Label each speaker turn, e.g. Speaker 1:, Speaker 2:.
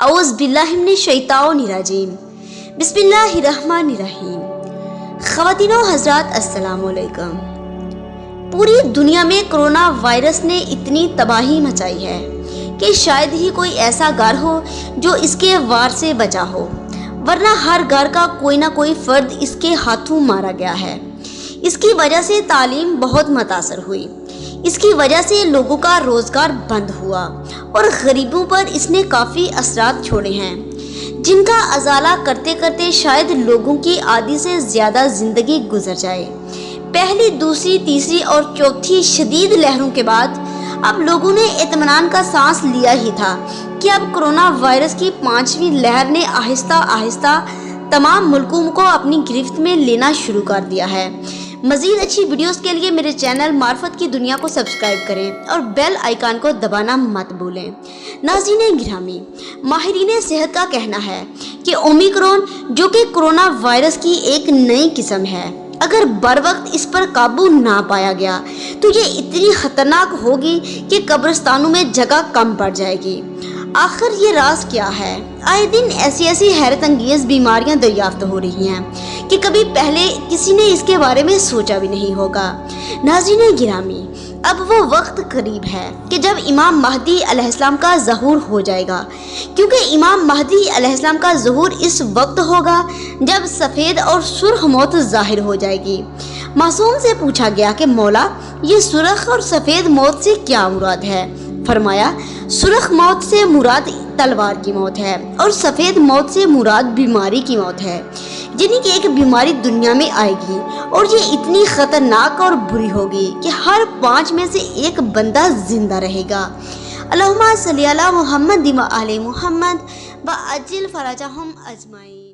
Speaker 1: औज़ बिल्लाहि मिनश शैतानिर-रजीम। बिस्मिल्लाहिर्रहमानिर्रहीम। ख़वातीनो हज़रात अस्सलामु अलैकुम। पूरी दुनिया में कोरोना वायरस ने इतनी तबाही मचाई है कि शायद ही कोई ऐसा घर हो जो इसके वार से बचा हो, वरना हर घर का कोई ना कोई फर्द इसके हाथों मारा गया है। इसकी वजह से तालीम बहुत मुतासर हुई, इसकी वजह से लोगों का रोज़गार बंद हुआ और गरीबों पर इसने काफ़ी असरात छोड़े हैं, जिनका अजाला करते करते शायद लोगों की आधी से ज़्यादा ज़िंदगी गुजर जाए। पहली, दूसरी, तीसरी और चौथी शदीद लहरों के बाद अब लोगों ने इत्मीनान का सांस लिया ही था कि अब कोरोना वायरस की 5वीं लहर ने आहिस्ता आहिस्ता तमाम मुल्कों को अपनी गिरफ्त में लेना शुरू कर दिया है। मज़ीद अच्छी वीडियोस के लिए मेरे चैनल मार्फत की दुनिया को सब्सक्राइब करें और बेल आइकन को दबाना मत भूलें। नाज़रीन गिरामी, माहिरीन सेहत का कहना है कि ओमिक्रॉन, जो कि कोरोना वायरस की एक नई किस्म है, अगर बर वक्त इस पर काबू ना पाया गया तो ये इतनी ख़तरनाक होगी कि कब्रिस्तानों में जगह कम पड़ जाएगी। आखिर ये राज क्या है? आए दिन ऐसी हैरत अंगेज़ बीमारियां दरियाफ्त हो रही हैं कि कभी पहले किसी ने इसके बारे में सोचा भी नहीं होगा। नाज़रीन गिरामी, अब वो वक्त करीब है कि जब इमाम महदी अलैहिस्सलाम का ज़हूर हो जाएगा, क्योंकि इमाम महदी अलैहिस्सलाम का ज़हूर इस वक्त होगा जब सफ़ेद और सुर्ख मौत ज़ाहिर हो जाएगी। मासूम से पूछा गया कि मौला, ये सुर्ख और सफ़ेद मौत से क्या मुराद है? फरमाया, सुर्ख मौत से मुराद तलवार की मौत है और सफ़ेद मौत से मुराद बीमारी की मौत है, यानी कि एक बीमारी दुनिया में आएगी और ये इतनी ख़तरनाक और बुरी होगी कि हर 5 में से एक बंदा जिंदा रहेगा। अल्लाहुम्मा सल्ली अला मुहम्मद व आले मुहम्मद व अज्जिल फरजहुम अजमाइन।